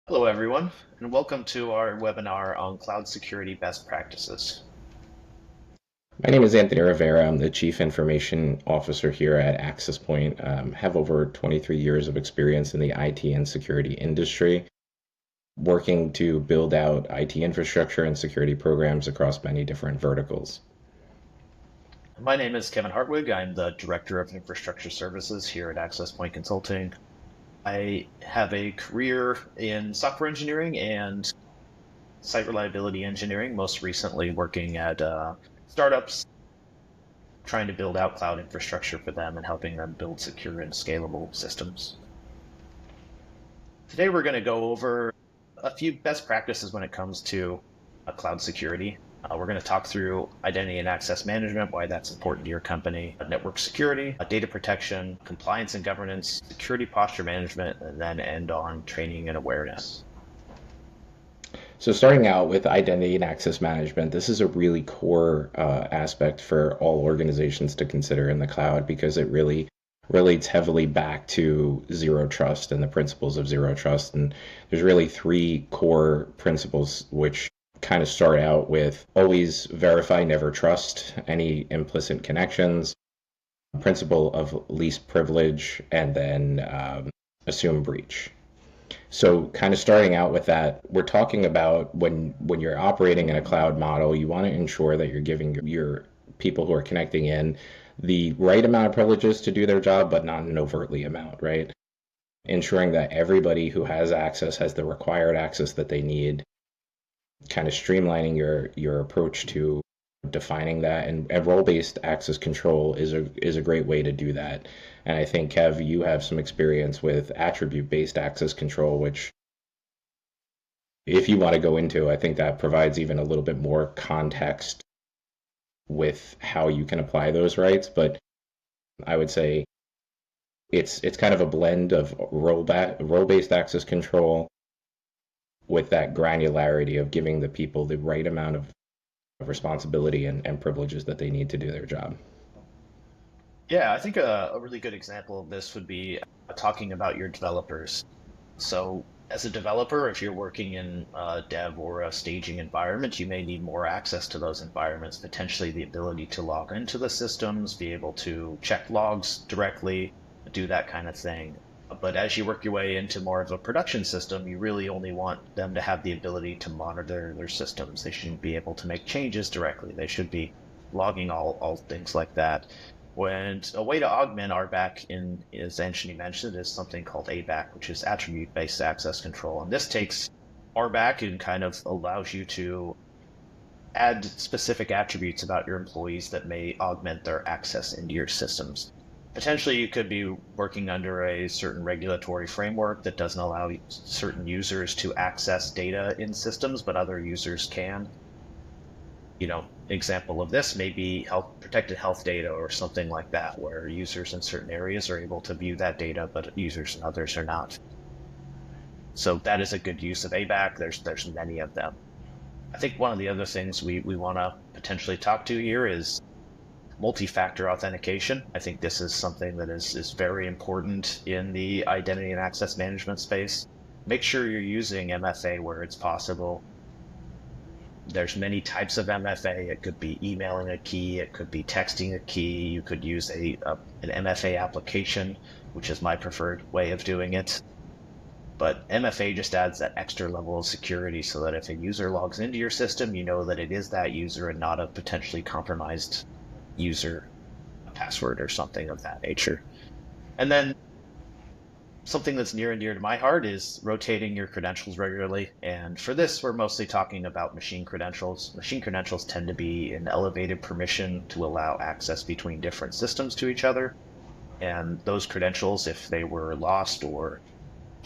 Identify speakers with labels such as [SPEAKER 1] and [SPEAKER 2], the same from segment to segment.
[SPEAKER 1] Hello, everyone, and welcome to our webinar on cloud security best practices.
[SPEAKER 2] My name is Anthony Rivera. I'm the Chief Information Officer here at Access Point. Have over 23 years of experience in the IT and security industry, working to build out IT infrastructure and security programs across many different verticals.
[SPEAKER 1] My name is Kevin Hartwig. I'm the Director of Infrastructure Services here at Access Point Consulting. I have a career in software engineering and site reliability engineering, most recently working at startups, trying to build out cloud infrastructure for them and helping them build secure and scalable systems. Today, we're going to go over a few best practices when it comes to cloud security. We're going to talk through identity and access management, why that's important to your company, network security, data protection, compliance and governance, security posture management, and then end on training and awareness.
[SPEAKER 2] So, starting out with identity and access management, this is a really core aspect for all organizations to consider in the cloud because it really relates heavily back to zero trust and the principles of zero trust. And there's really three core principles which kind of start out with always verify, never trust any implicit connections, principle of least privilege, and then assume breach. So kind of starting out with that, we're talking about when you're operating in a cloud model, you want to ensure that you're giving your people who are connecting in the right amount of privileges to do their job, but not an overtly amount, right? Ensuring that everybody who has access has the required access that they need, kind of streamlining your approach to defining that, and role-based access control is a great way to do that. And I think, Kev, you have some experience with attribute-based access control, which if you want to go into, I think that provides even a little bit more context with how you can apply those rights. But I would say it's kind of a blend of role-based access control with that granularity of giving the people the right amount of responsibility and privileges that they need to do their job.
[SPEAKER 1] Yeah, I think a really good example of this would be talking about your developers. So, as a developer, if you're working in a dev or a staging environment, you may need more access to those environments, potentially the ability to log into the systems, be able to check logs directly, do that kind of thing. But as you work your way into more of a production system, you really only want them to have the ability to monitor their systems. They shouldn't be able to make changes directly. They should be logging all things like that. When a way to augment RBAC in, as Anthony mentioned, is something called ABAC, which is attribute-based access control. And this takes RBAC and kind of allows you to add specific attributes about your employees that may augment their access into your systems. Potentially, you could be working under a certain regulatory framework that doesn't allow certain users to access data in systems, but other users can. Example of this may be protected health data or something like that, where users in certain areas are able to view that data, but users in others are not. So that is a good use of ABAC. There's many of them. I think one of the other things we want to potentially talk to here is multi-factor authentication. I think this is something that is very important in the identity and access management space. Make sure you're using MFA where it's possible. There's many types of MFA. It could be emailing a key, it could be texting a key. You could use an MFA application, which is my preferred way of doing it. But MFA just adds that extra level of security so that if a user logs into your system, you know that it is that user and not a potentially compromised user password or something of that nature. And then something that's near and dear to my heart is rotating your credentials regularly. And for this, we're mostly talking about machine credentials. Machine credentials tend to be an elevated permission to allow access between different systems to each other. And those credentials, if they were lost or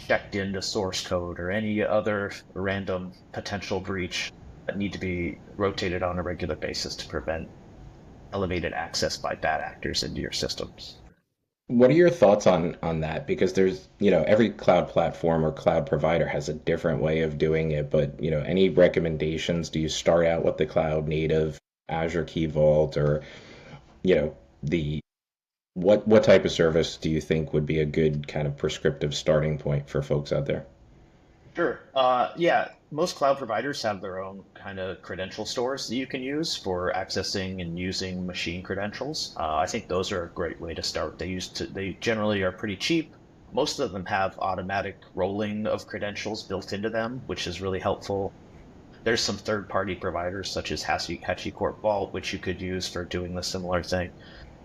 [SPEAKER 1] checked into source code or any other random potential breach, need to be rotated on a regular basis to prevent elevated access by bad actors into your systems.
[SPEAKER 2] What are your thoughts on that? Because there's, every cloud platform or cloud provider has a different way of doing it, but, any recommendations? Do you start out with the cloud native Azure Key Vault or, the what type of service do you think would be a good kind of prescriptive starting point for folks out there?
[SPEAKER 1] Sure. Yeah, most cloud providers have their own kind of credential stores that you can use for accessing and using machine credentials. I think those are a great way to start. They generally are pretty cheap. Most of them have automatic rolling of credentials built into them, which is really helpful. There's some third-party providers such as HashiCorp Vault, which you could use for doing the similar thing.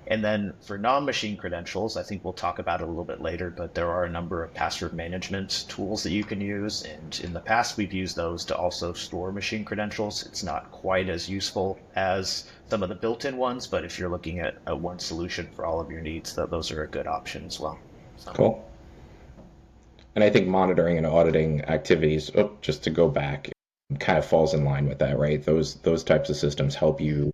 [SPEAKER 1] And then for non-machine credentials, I think we'll talk about it a little bit later, but there are a number of password management tools that you can use. And in the past, we've used those to also store machine credentials. It's not quite as useful as some of the built-in ones, but if you're looking at a one solution for all of your needs, those are a good option as well. So,
[SPEAKER 2] Cool. And I think monitoring and auditing activities, oh, just to go back, kind of falls in line with that, right? Those types of systems help you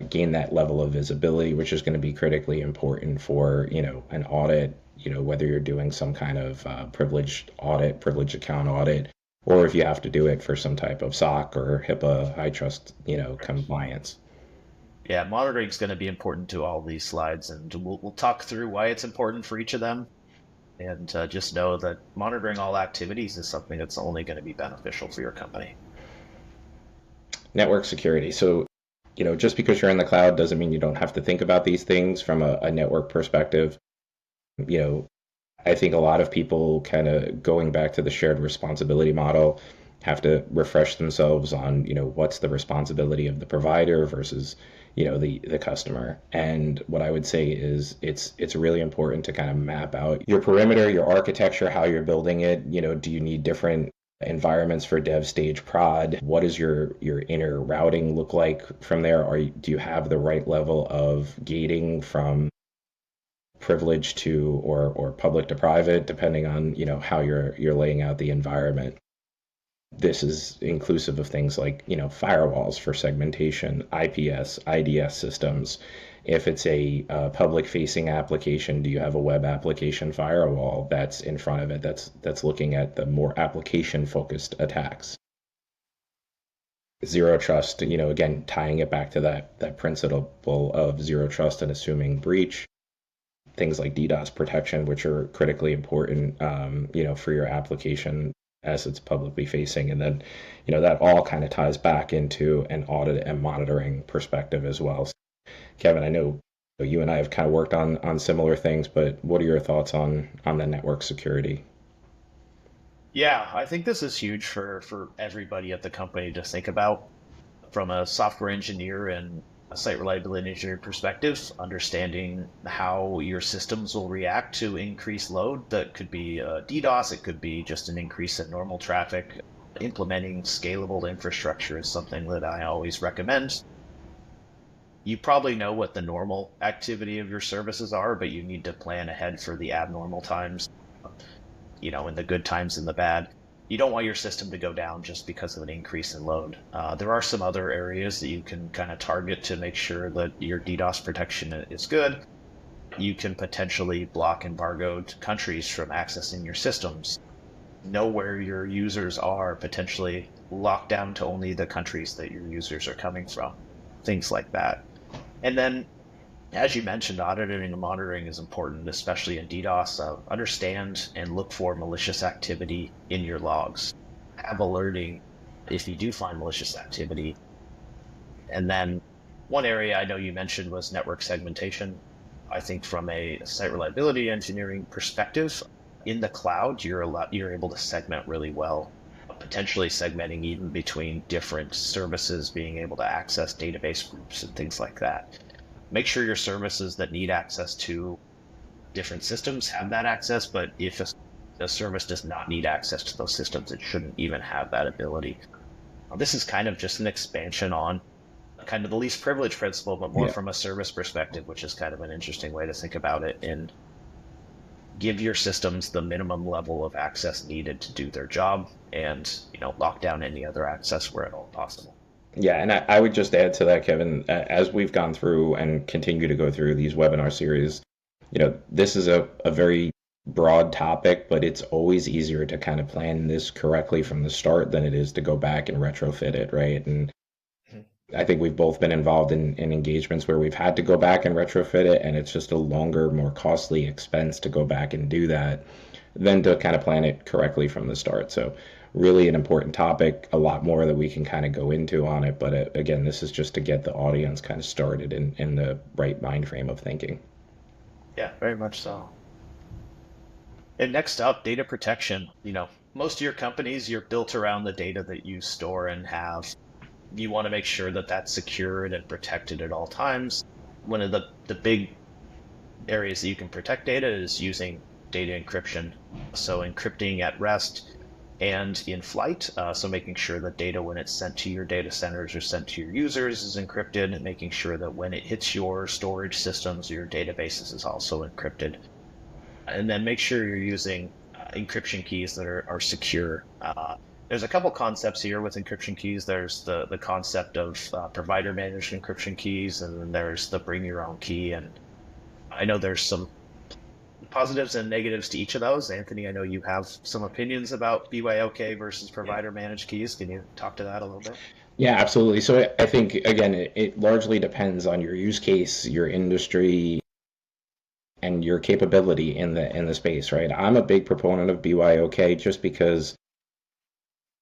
[SPEAKER 2] gain that level of visibility, which is going to be critically important for, an audit, whether you're doing some kind of privileged audit, privileged account audit, or if you have to do it for some type of SOC or HIPAA, high trust, compliance.
[SPEAKER 1] yeah, monitoring is going to be important to all these slides, and we'll talk through why it's important for each of them. And just know that monitoring all activities is something that's only going to be beneficial for your company.
[SPEAKER 2] Network security. So, just because you're in the cloud doesn't mean you don't have to think about these things from a network perspective. You know, I think a lot of people kind of going back to the shared responsibility model have to refresh themselves on, what's the responsibility of the provider versus, the customer. And what I would say is it's really important to kind of map out your perimeter, your architecture, how you're building it. Do you need different environments for dev, stage, prod? What does your inner routing look like from there? Do you have the right level of gating from privilege to or public to private, depending on how you're laying out the environment? This is inclusive of things like firewalls for segmentation, IPS, IDS systems. If it's a public facing application, do you have a web application firewall that's in front of it that's looking at the more application focused attacks? Zero trust, again, tying it back to that principle of zero trust and assuming breach. Things like DDoS protection, which are critically important, for your application as it's publicly facing. And then, that all kind of ties back into an audit and monitoring perspective as well. So, Kevin, I know you and I have kind of worked on similar things, but what are your thoughts on the network security?
[SPEAKER 1] Yeah, I think this is huge for everybody at the company to think about from a software engineer and a site reliability engineer perspective, understanding how your systems will react to increased load. That could be DDoS, it could be just an increase in normal traffic. Implementing scalable infrastructure is something that I always recommend. You probably know what the normal activity of your services are, but you need to plan ahead for the abnormal times, in the good times and the bad. You don't want your system to go down just because of an increase in load. There are some other areas that you can kind of target to make sure that your DDoS protection is good. You can potentially block embargoed countries from accessing your systems. Know where your users are, potentially lock down to only the countries that your users are coming from, things like that. And then, as you mentioned, auditing and monitoring is important, especially in DDoS. Understand and look for malicious activity in your logs. Have alerting if you do find malicious activity. And then one area I know you mentioned was network segmentation. I think from a site reliability engineering perspective, in the cloud, you're able to segment really well, potentially segmenting even between different services, being able to access database groups and things like that. Make sure your services that need access to different systems have that access, but if a service does not need access to those systems, it shouldn't even have that ability. This is kind of just an expansion on kind of the least privilege principle, but more
[SPEAKER 2] Yeah.
[SPEAKER 1] from a service perspective, which is kind of an interesting way to think about it. And give your systems the minimum level of access needed to do their job, and lock down any other access where at all possible.
[SPEAKER 2] Yeah, and I would just add to that, Kevin, as we've gone through and continue to go through these webinar series, this is a very broad topic, but it's always easier to kind of plan this correctly from the start than it is to go back and retrofit it, right? And
[SPEAKER 1] Mhm.
[SPEAKER 2] I think we've both been involved in engagements where we've had to go back and retrofit it, and it's just a longer, more costly expense to go back and do that than to kind of plan it correctly from the start. So really an important topic, a lot more that we can kind of go into on it. But again, this is just to get the audience kind of started in the right mind frame of thinking.
[SPEAKER 1] Yeah, very much so. And next up, data protection. Most of your companies, you're built around the data that you store and have. You want to make sure that that's secured and protected at all times. One of the big areas that you can protect data is using data encryption. So encrypting at rest and in flight. So making sure that data, when it's sent to your data centers or sent to your users, is encrypted, and making sure that when it hits your storage systems or your databases is also encrypted. And then make sure you're using encryption keys that are secure. There's a couple concepts here with encryption keys. There's the concept of provider managed encryption keys, and then there's the bring your own key. And I know there's some positives and negatives to each of those. Anthony, I know you have some opinions about BYOK versus provider managed keys. Can you talk to that a little bit?
[SPEAKER 2] Yeah, absolutely. So I think again, it largely depends on your use case, your industry, and your capability in the space, right? I'm a big proponent of BYOK just because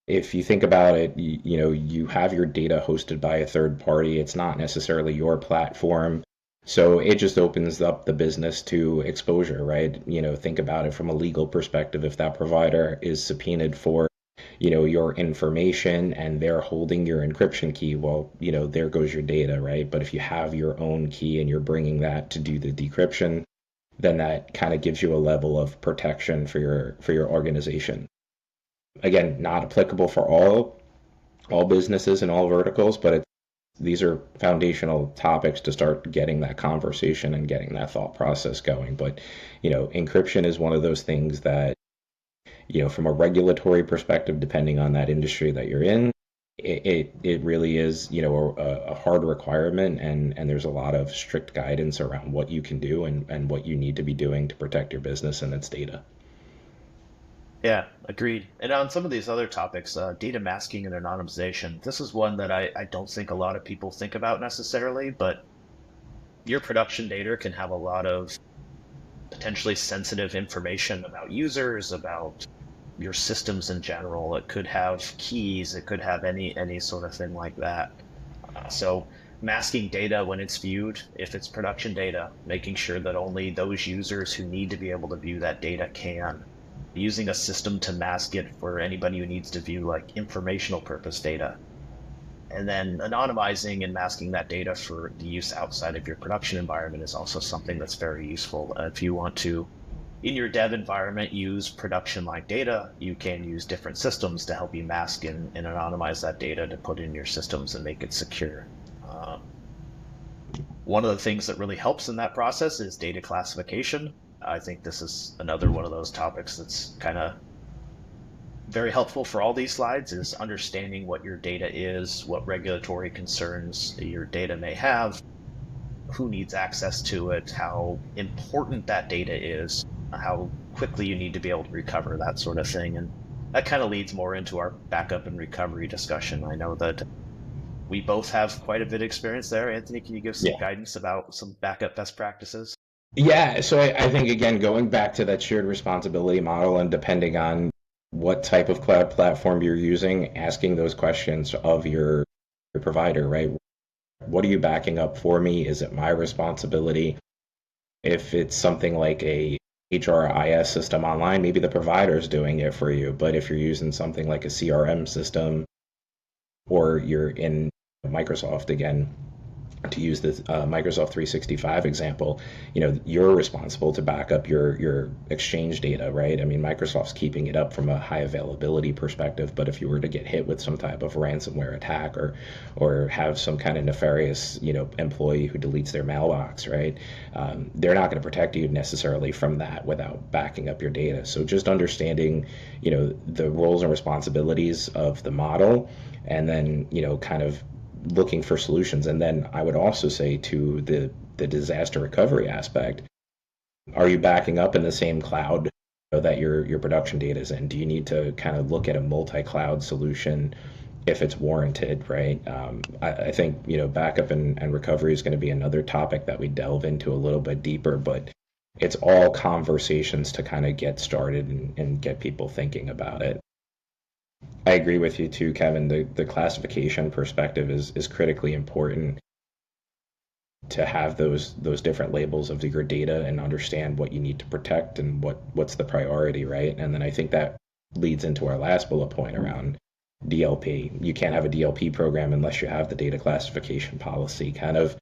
[SPEAKER 2] if you think about it, you have your data hosted by a third party. It's not necessarily your platform. So it just opens up the business to exposure, right? Think about it from a legal perspective. If that provider is subpoenaed for, your information and they're holding your encryption key, well, there goes your data, right? But if you have your own key and you're bringing that to do the decryption, then that kind of gives you a level of protection for your organization. Again, not applicable for all businesses and all verticals, but these are foundational topics to start getting that conversation and getting that thought process going. But encryption is one of those things that from a regulatory perspective, depending on that industry that you're in, it really is a hard requirement, and there's a lot of strict guidance around what you can do and what you need to be doing to protect your business and its data.
[SPEAKER 1] Yeah, agreed. And on some of these other topics, data masking and anonymization, this is one that I don't think a lot of people think about necessarily, but your production data can have a lot of potentially sensitive information about users, about your systems in general. It could have keys, it could have any sort of thing like that. So masking data when it's viewed, if it's production data, making sure that only those users who need to be able to view that data can. Using a system to mask it for anybody who needs to view like informational purpose data. And then anonymizing and masking that data for the use outside of your production environment is also something that's very useful. If you want to, in your dev environment, use production-like data, you can use different systems to help you mask and anonymize that data to put in your systems and make it secure. One of the things that really helps in that process is data classification. I think this is another one of those topics that's kind of very helpful for all these slides, is understanding what your data is, what regulatory concerns your data may have, who needs access to it, how important that data is, how quickly you need to be able to recover, that sort of thing. And that kind of leads more into our backup and recovery discussion. I know that we both have quite a bit of experience there. Anthony, can you give some
[SPEAKER 2] Yeah.
[SPEAKER 1] guidance about some backup best practices?
[SPEAKER 2] Yeah, so I think again, going back to that shared responsibility model and depending on what type of cloud platform you're using, asking those questions of your provider, right? What are you backing up for me? Is it my responsibility? If it's something like a HRIS system online, maybe the provider is doing it for you. But if you're using something like a CRM system or you're in Microsoft again, to use the Microsoft 365 example, you're responsible to back up your Exchange data, right? I mean, Microsoft's keeping it up from a high availability perspective, but if you were to get hit with some type of ransomware attack or have some kind of nefarious, employee who deletes their mailbox, right? They're not going to protect you necessarily from that without backing up your data. So just understanding, the roles and responsibilities of the model, and then, kind of looking for solutions. And then I would also say to the disaster recovery aspect, are you backing up in the same cloud that your production data is in? Do you need to kind of look at a multi-cloud solution if it's warranted, right? I think backup and recovery is going to be another topic that we delve into a little bit deeper, but It's all conversations to kind of get started and get people thinking about it. I agree with you too, Kevin. The classification perspective is critically important to have those different labels of your data and understand what you need to protect and what's the priority, right? And then I think that leads into our last bullet point around DLP. You can't have a DLP program unless you have the data classification policy kind of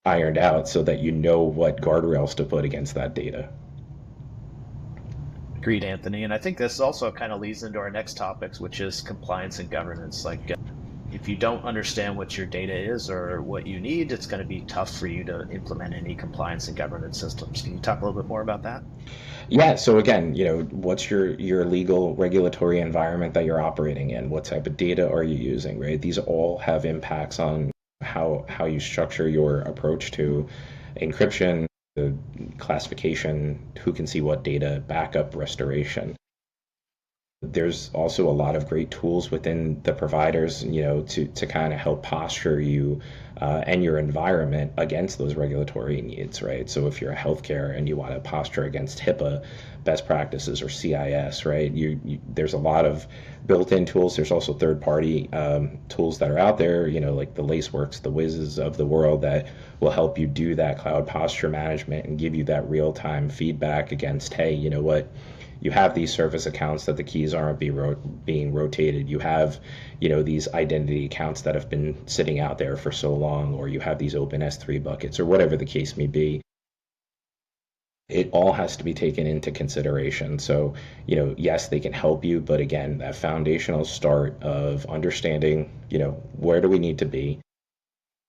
[SPEAKER 2] ironed out so that you know what guardrails to put against that data.
[SPEAKER 1] Agreed, Anthony. And I think this also kind of leads into our next topics, which is compliance and governance. Like, if you don't understand what your data is or what you need, it's going to be tough for you to implement any compliance and governance systems. Can you talk a little bit more about that?
[SPEAKER 2] Yeah, so again, what's your legal regulatory environment that you're operating in? What type of data are you using, right? These all have impacts on how you structure your approach to encryption, the classification, who can see what data, backup, restoration. There's also a lot of great tools within the providers, to kind of help posture you and your environment against those regulatory needs, right? So if you're a healthcare and you want to posture against HIPAA best practices or CIS, right? There's a lot of built-in tools. There's also third-party tools that are out there, like the Laceworks, the Whizzes of the world that will help you do that cloud posture management and give you that real-time feedback against, hey, you know what? You have these service accounts that the keys aren't being rotated. You have, these identity accounts that have been sitting out there for so long, or you have these open S3 buckets, or whatever the case may be. It all has to be taken into consideration. So, yes, they can help you, but again, that foundational start of understanding, where do we need to be?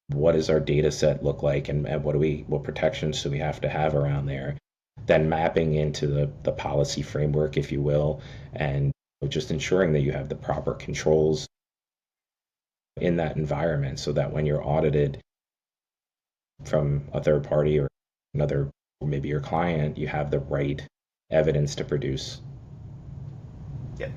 [SPEAKER 2] What does our data set look like, and what protections do we have to have around there? Then mapping into the policy framework, if you will, and just ensuring that you have the proper controls in that environment so that when you're audited from a third party or another, or maybe your client, you have the right evidence to produce.
[SPEAKER 1] Yeah.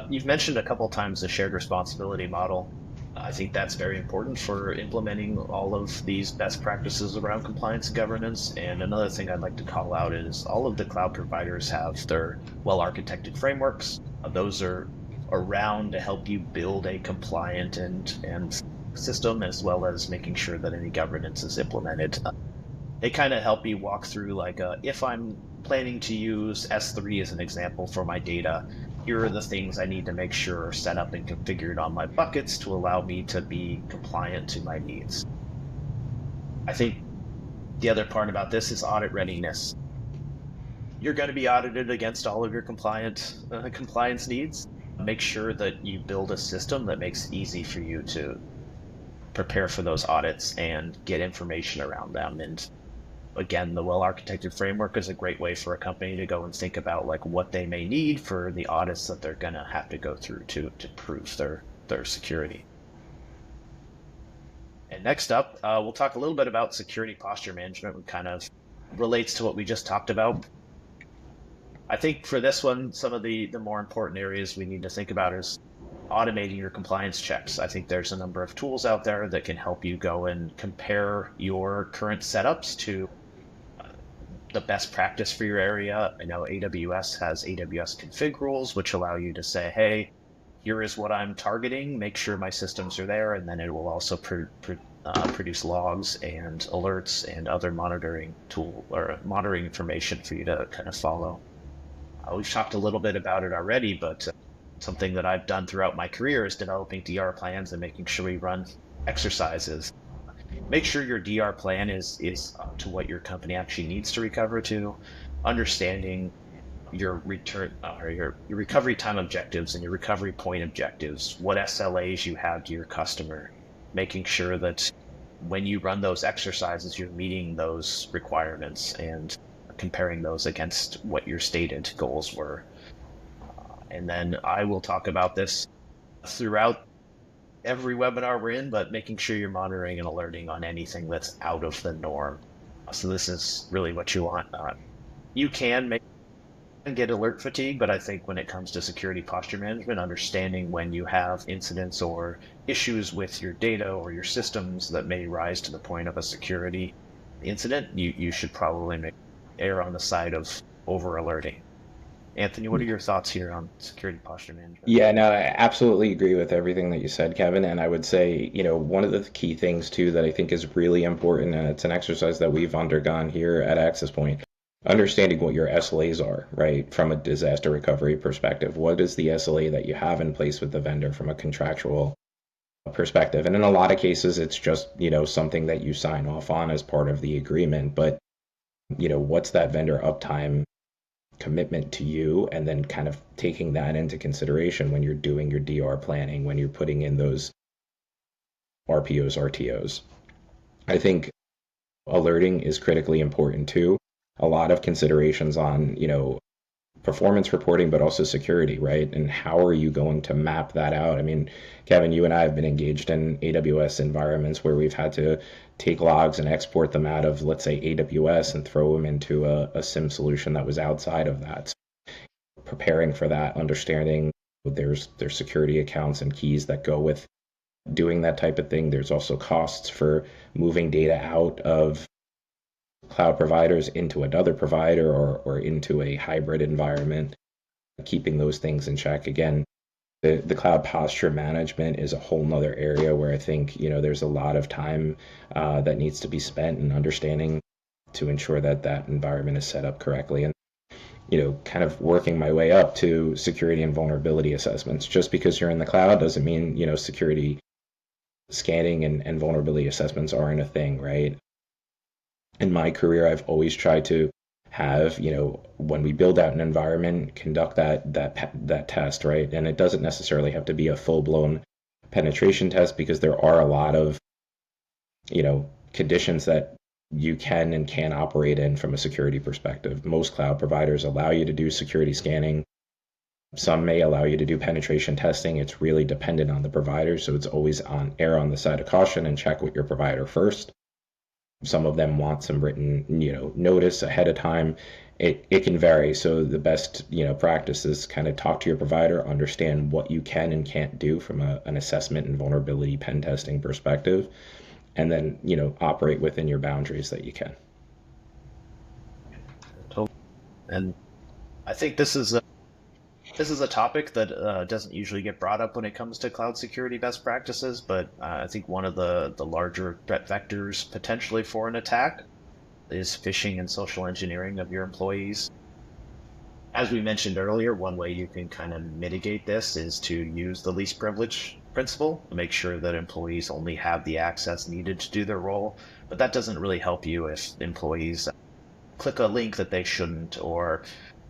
[SPEAKER 1] You've mentioned a couple times the shared responsibility model. I think that's very important for implementing all of these best practices around compliance and governance. And another thing I'd like to call out is all of the cloud providers have their well-architected frameworks. Those are around to help you build a compliant and system, as well as making sure that any governance is implemented. They kind of help you walk through, like, if I'm planning to use S3 as an example for my data, here are the things I need to make sure are set up and configured on my buckets to allow me to be compliant to my needs. I think the other part about this is audit readiness. You're going to be audited against all of your compliance needs. Make sure that you build a system that makes it easy for you to prepare for those audits and get information around them. And again, the well-architected framework is a great way for a company to go and think about, like, what they may need for the audits that they're going to have to go through to prove their security. And next up, we'll talk a little bit about security posture management, which kind of relates to what we just talked about. I think for this one, some of the more important areas we need to think about is automating your compliance checks. I think there's a number of tools out there that can help you go and compare your current setups to the best practice for your area. I know AWS has AWS config rules, which allow you to say, hey, here is what I'm targeting, make sure my systems are there, and then it will also produce logs and alerts and other monitoring information for you to kind of follow. We've talked a little bit about it already, but something that I've done throughout my career is developing DR plans and making sure we run exercises. Make sure your DR plan is up to what your company actually needs to recover to, understanding your return or your recovery time objectives and your recovery point objectives, what SLAs you have to your customer, making sure that when you run those exercises, you're meeting those requirements and comparing those against what your stated goals were. And then I will talk about this throughout every webinar we're in, but making sure you're monitoring and alerting on anything that's out of the norm. So this is really what you want. You can get alert fatigue, but I think when it comes to security posture management, understanding when you have incidents or issues with your data or your systems that may rise to the point of a security incident, you should probably err on the side of over alerting. Anthony, what are your thoughts here on security posture management?
[SPEAKER 2] Yeah, no, I absolutely agree with everything that you said, Kevin. And I would say, one of the key things too that I think is really important, and it's an exercise that we've undergone here at Access Point, understanding what your SLAs are, right, from a disaster recovery perspective. What is the SLA that you have in place with the vendor from a contractual perspective? And in a lot of cases, it's just, something that you sign off on as part of the agreement. But, what's that vendor uptime commitment to you, and then kind of taking that into consideration when you're doing your DR planning, when you're putting in those RPOs, RTOs. I think alerting is critically important too. A lot of considerations on, performance reporting, but also security, right? And how are you going to map that out? I mean, Kevin, you and I have been engaged in AWS environments where we've had to take logs and export them out of, let's say, AWS and throw them into a SIM solution that was outside of that. So preparing for that, understanding there's security accounts and keys that go with doing that type of thing. There's also costs for moving data out of cloud providers into another provider or into a hybrid environment, keeping those things in check. Again, the cloud posture management is a whole nother area where I think, there's a lot of time that needs to be spent in understanding to ensure that that environment is set up correctly. And, kind of working my way up to security and vulnerability assessments. Just because you're in the cloud doesn't mean, security scanning and vulnerability assessments aren't a thing, right? In my career, I've always tried to have, when we build out an environment, conduct that test, right? And it doesn't necessarily have to be a full-blown penetration test, because there are a lot of, conditions that you can and can't operate in from a security perspective. Most cloud providers allow you to do security scanning. Some may allow you to do penetration testing. It's really dependent on the provider, so it's always err on the side of caution and check with your provider first. Some of them want some written, notice ahead of time. It can vary. So the best, practice is kind of talk to your provider, understand what you can and can't do from an assessment and vulnerability pen testing perspective, and then, operate within your boundaries that you can.
[SPEAKER 1] And I think this is a topic that doesn't usually get brought up when it comes to cloud security best practices, but I think one of the larger threat vectors potentially for an attack is phishing and social engineering of your employees. As we mentioned earlier, one way you can kind of mitigate this is to use the least privilege principle to make sure that employees only have the access needed to do their role. But that doesn't really help you if employees click a link that they shouldn't, or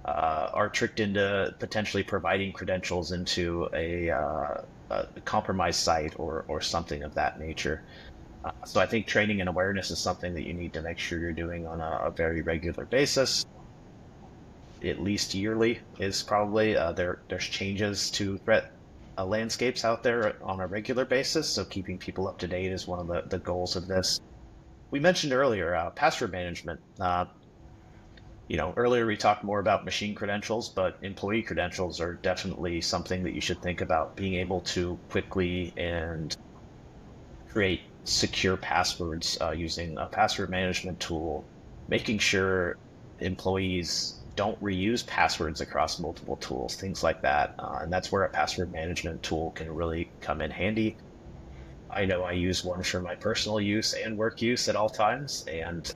[SPEAKER 1] are tricked into potentially providing credentials into a compromised site or something of that nature. So I think training and awareness is something that you need to make sure you're doing on a very regular basis. At least yearly is probably there's changes to threat landscapes out there on a regular basis. So keeping people up to date is one of the goals of this. We mentioned earlier password management. Earlier we talked more about machine credentials, but employee credentials are definitely something that you should think about, being able to quickly and create secure passwords using a password management tool, making sure employees don't reuse passwords across multiple tools, things like that. And that's where a password management tool can really come in handy. I know I use one for my personal use and work use at all times, and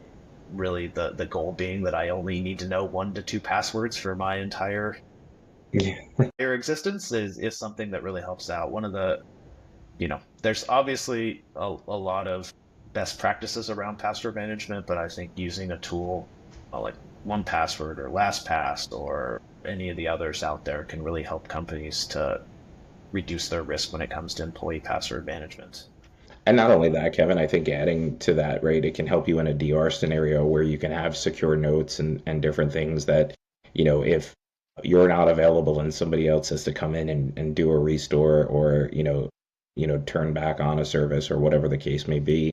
[SPEAKER 1] really the goal being that I only need to know 1 to 2 passwords for my entire
[SPEAKER 2] Yeah.
[SPEAKER 1] existence is something that really helps out. One of the, there's obviously a lot of best practices around password management, but I think using a tool like 1Password or LastPass or any of the others out there can really help companies to reduce their risk when it comes to employee password management.
[SPEAKER 2] And not only that, Kevin, I think adding to that, right, it can help you in a DR scenario where you can have secure notes and different things that, if you're not available and somebody else has to come in and do a restore, or, turn back on a service or whatever the case may be,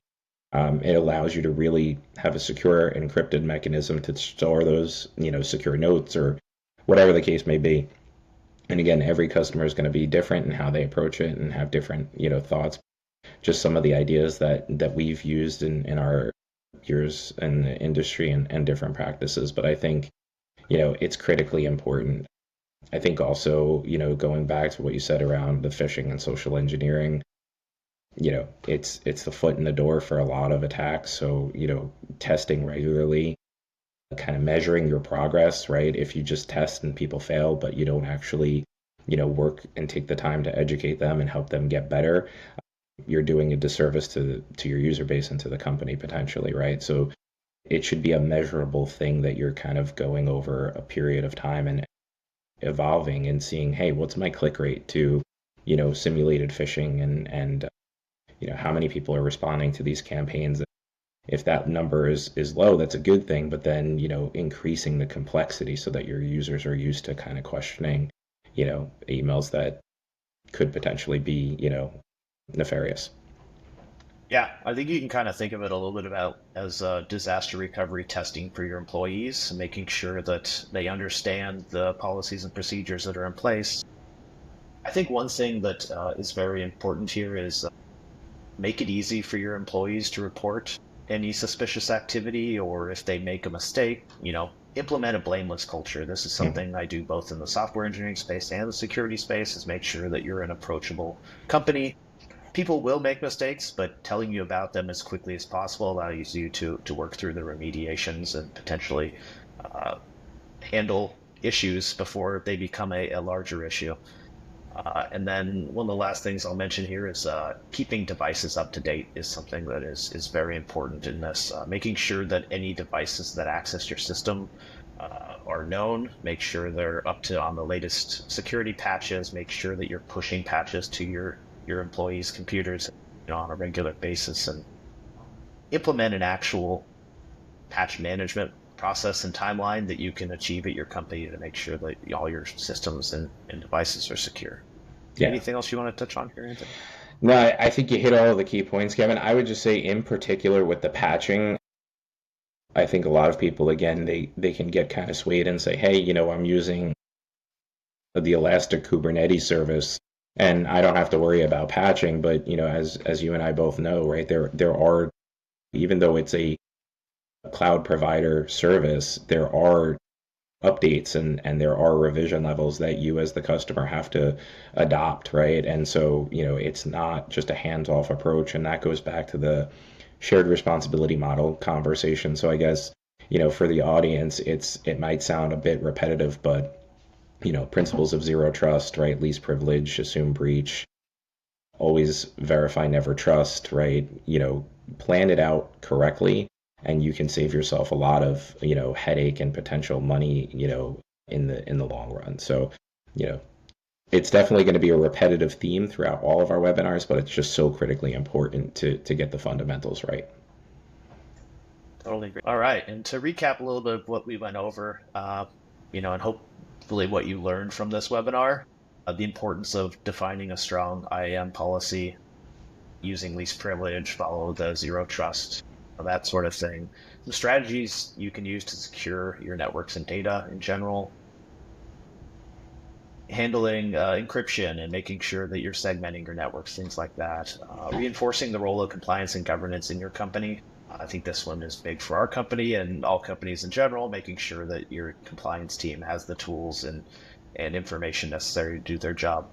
[SPEAKER 2] it allows you to really have a secure encrypted mechanism to store those, secure notes or whatever the case may be. And again, every customer is going to be different in how they approach it and have different, thoughts. Just some of the ideas that we've used in our years in the industry and different practices, but I think, it's critically important. I think also, going back to what you said around the phishing and social engineering, it's the foot in the door for a lot of attacks. So, testing regularly, kind of measuring your progress, right? If you just test and people fail, but you don't actually, work and take the time to educate them and help them get better, you're doing a disservice to your user base and to the company potentially, right? So it should be a measurable thing that you're kind of going over a period of time and evolving and seeing, hey, what's my click rate to, simulated phishing and how many people are responding to these campaigns. If that number is low, that's a good thing, but then, increasing the complexity so that your users are used to kind of questioning, emails that could potentially be, nefarious.
[SPEAKER 1] Yeah, I think you can kind of think of it a little bit about as disaster recovery testing for your employees, making sure that they understand the policies and procedures that are in place. I think one thing that is very important here is make it easy for your employees to report any suspicious activity, or if they make a mistake, implement a blameless culture. This is
[SPEAKER 2] Mhm.
[SPEAKER 1] something I do both in the software engineering space and the security space, is make sure that you're an approachable company. People will make mistakes, but telling you about them as quickly as possible allows you to work through the remediations and potentially uh, handle issues before they become a larger issue. And then one of the last things I'll mention here is keeping devices up to date is something that is very important in this. Making sure that any devices that access your system are known, make sure they're up to on the latest security patches, make sure that you're pushing patches to your employees' computers, on a regular basis, and implement an actual patch management process and timeline that you can achieve at your company to make sure that all your systems and devices are secure.
[SPEAKER 2] Yeah.
[SPEAKER 1] Anything else you want to touch on here, Anthony?
[SPEAKER 2] No, I think you hit all of the key points, Kevin. I would just say, in particular, with the patching, I think a lot of people, again, they can get kind of swayed and say, hey, I'm using the Elastic Kubernetes service and I don't have to worry about patching. But, as you and I both know, right, there are, even though it's a cloud provider service, there are updates and there are revision levels that you as the customer have to adopt, right? And so, it's not just a hands-off approach, and that goes back to the shared responsibility model conversation. So I guess, for the audience, it might sound a bit repetitive, but, principles of zero trust, right? Least privilege, assume breach, always verify, never trust, right? Plan it out correctly and you can save yourself a lot of, headache and potential money, in the long run. So, you know, it's definitely going to be a repetitive theme throughout all of our webinars, but it's just so critically important to get the fundamentals right.
[SPEAKER 1] Totally agree. All right, and to recap a little bit of what we went over, and hopefully what you learned from this webinar, the importance of defining a strong IAM policy, using least privilege, follow the zero trust, that sort of thing. The strategies you can use to secure your networks and data in general, handling encryption and making sure that you're segmenting your networks, things like that. Reinforcing the role of compliance and governance in your company. I think this one is big for our company and all companies in general, making sure that your compliance team has the tools and information necessary to do their job.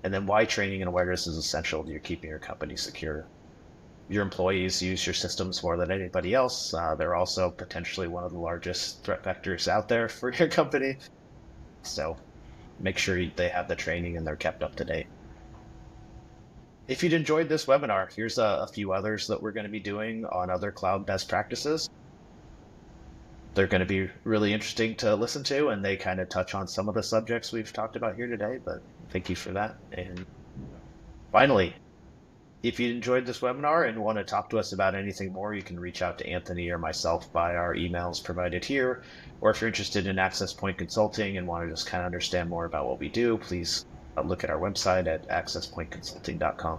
[SPEAKER 1] And then why training and awareness is essential to keeping your company secure. Your employees use your systems more than anybody else. They're also potentially one of the largest threat vectors out there for your company. So make sure they have the training and they're kept up to date. If you'd enjoyed this webinar, here's a few others that we're going to be doing on other cloud best practices. They're going to be really interesting to listen to, and they kind of touch on some of the subjects we've talked about here today, but thank you for that. And finally, if you enjoyed this webinar and want to talk to us about anything more, you can reach out to Anthony or myself by our emails provided here. Or if you're interested in Access Point Consulting and want to just kind of understand more about what we do, please look at our website at accesspointconsulting.com.